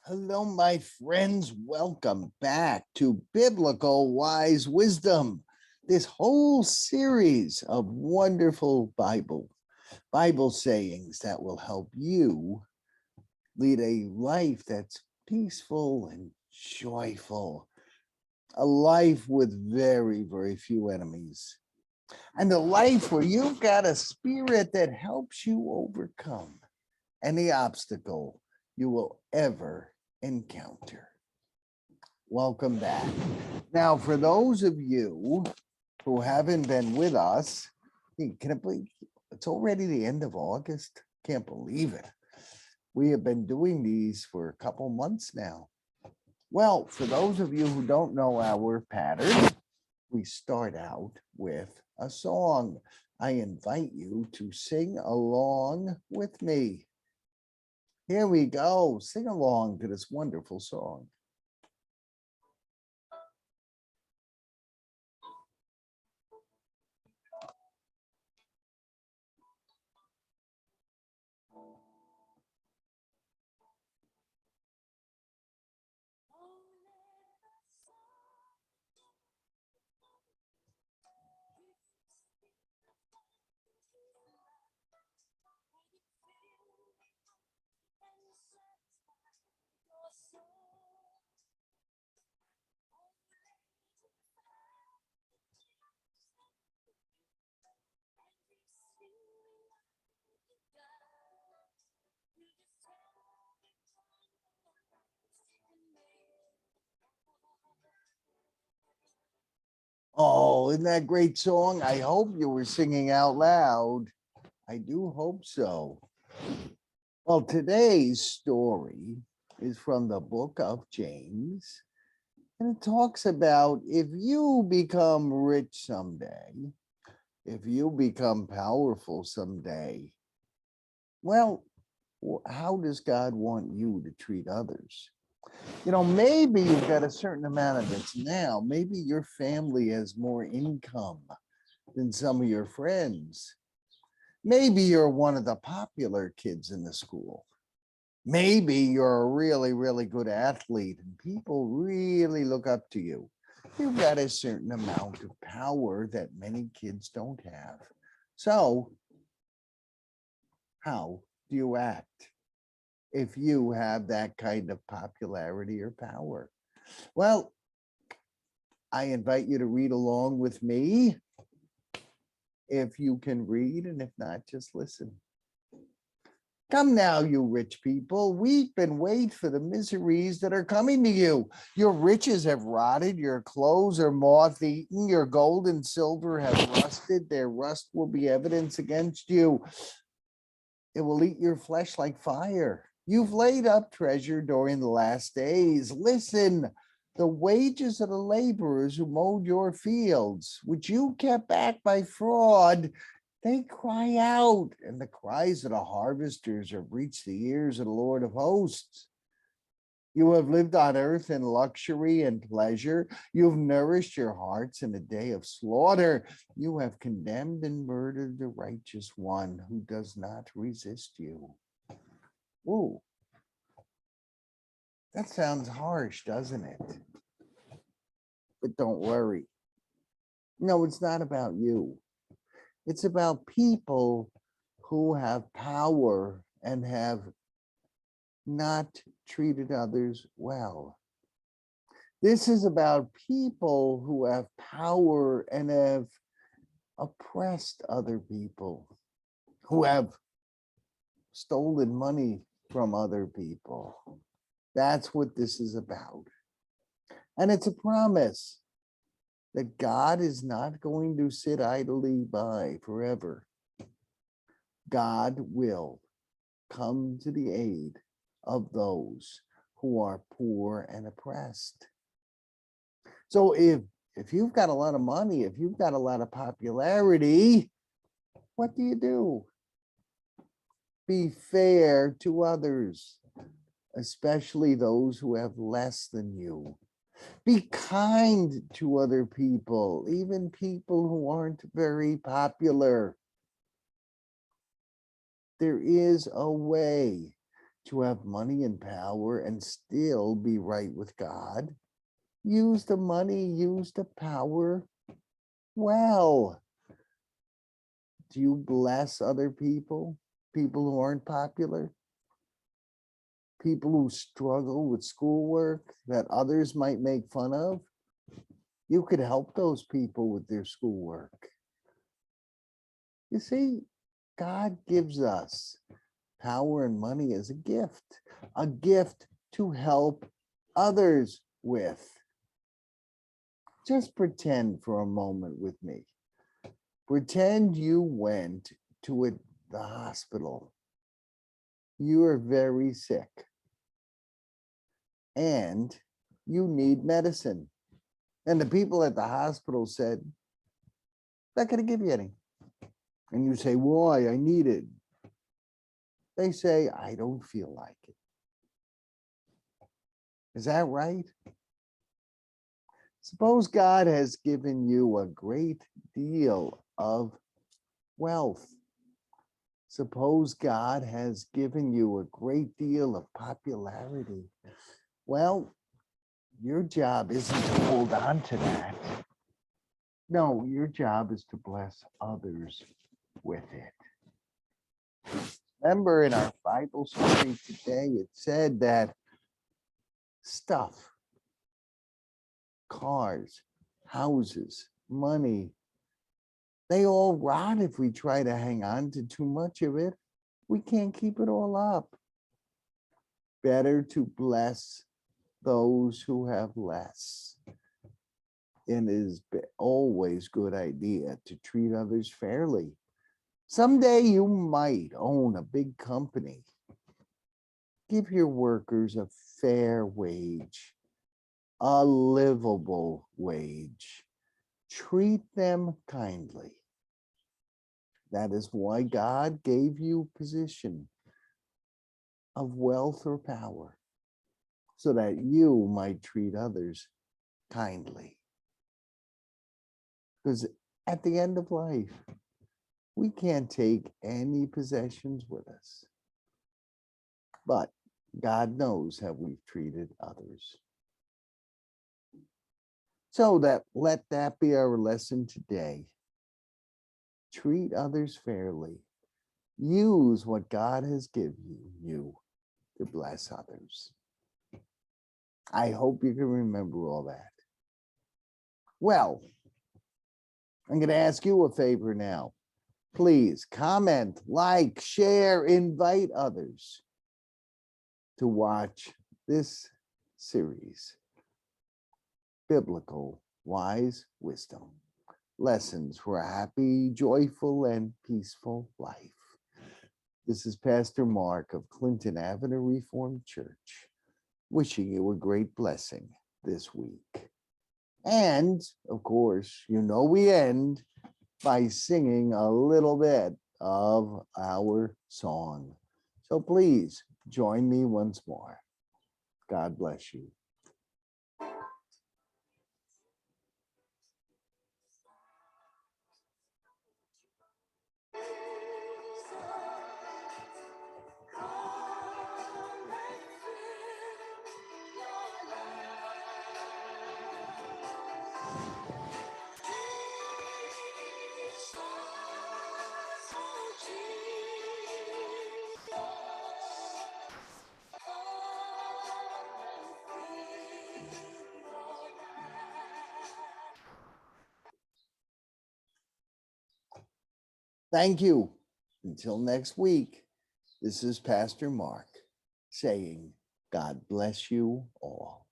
Hello, my friends. Welcome back to Biblical Wise Wisdom. This whole series of wonderful Bible sayings that will help you lead a life that's peaceful and joyful, a life with very, very few enemies, and a life where you've got a spirit that helps you overcome any obstacle you will ever encounter. Welcome back. Now, for those of you who haven't been with us, can it believe it's already the end of August? Can't believe it. We have been doing these for a couple months now. Well, for those of you who don't know our pattern, we start out with a song. I invite you to sing along with me. Here we go. Sing along to this wonderful song. Oh, isn't that a great song? I hope you were singing out loud. I do hope so. Well, today's story is from the book of James, and it talks about if you become rich someday, if you become powerful someday, well, how does God want you to treat others? Maybe you've got a certain amount of this now. Maybe your family has more income than some of your friends. Maybe you're one of the popular kids in the school. Maybe you're a really, really good athlete and people really look up to you. You've got a certain amount of power that many kids don't have. So, how do you act if you have that kind of popularity or power? Well, I invite you to read along with me if you can read, and if not, just listen. Come now, you rich people, weep and wait for the miseries that are coming to you. Your riches have rotted, your clothes are moth eaten, your gold and silver have rusted, their rust will be evidence against you. It will eat your flesh like fire. You've laid up treasure during the last days. Listen, the wages of the laborers who mowed your fields, which you kept back by fraud, they cry out, and the cries of the harvesters have reached the ears of the Lord of hosts. You have lived on earth in luxury and pleasure. You've nourished your hearts in a day of slaughter. You have condemned and murdered the righteous one who does not resist you. Ooh, that sounds harsh, doesn't it? But don't worry. No, it's not about you. It's about people who have power and have not treated others well. This is about people who have power and have oppressed other people, who have stolen money from other people. That's what this is about. And it's a promise that God is not going to sit idly by forever. God will come to the aid of those who are poor and oppressed. So if you've got a lot of money, if you've got a lot of popularity, what do? Be fair to others, especially those who have less than you. Be kind to other people, even people who aren't very popular. There is a way to have money and power and still be right with God. Use the money, use the power well. Do you bless other people? People who aren't popular? People who struggle with schoolwork that others might make fun of? You could help those people with their schoolwork. You see, God gives us power and money as a gift to help others with. Just pretend for a moment with me. Pretend you went to the hospital. You are very sick and you need medicine. And the people at the hospital said, not going to give you any. And you say, why? I need it. They say, I don't feel like it. Is that right? Suppose God has given you a great deal of wealth. Suppose God has given you a great deal of popularity. Well, your job isn't to hold on to that. No, your job is to bless others with it. Remember in our Bible story today, it said that stuff, cars, houses, money, they all rot if we try to hang on to too much of it. We can't keep it all up. Better to bless those who have less. It is always a good idea to treat others fairly. Someday you might own a big company. Give your workers a fair wage, a livable wage. Treat them kindly. That is why God gave you position of wealth or power, so that you might treat others kindly. Because at the end of life, we can't take any possessions with us. But God knows how we've treated others. So let that be our lesson today. Treat others fairly. Use what God has given you to bless others. I hope you can remember all that. Well, I'm going to ask you a favor now. Please comment, like, share, invite others to watch this series, Biblical Wise Wisdom, Lessons for a Happy, Joyful, and Peaceful Life. This is Pastor Mark of Clinton Avenue Reformed Church, wishing you a great blessing this week. And, of course, we end by singing a little bit of our song. So please join me once more. God bless you. Thank you. Until next week, this is Pastor Mark saying, God bless you all.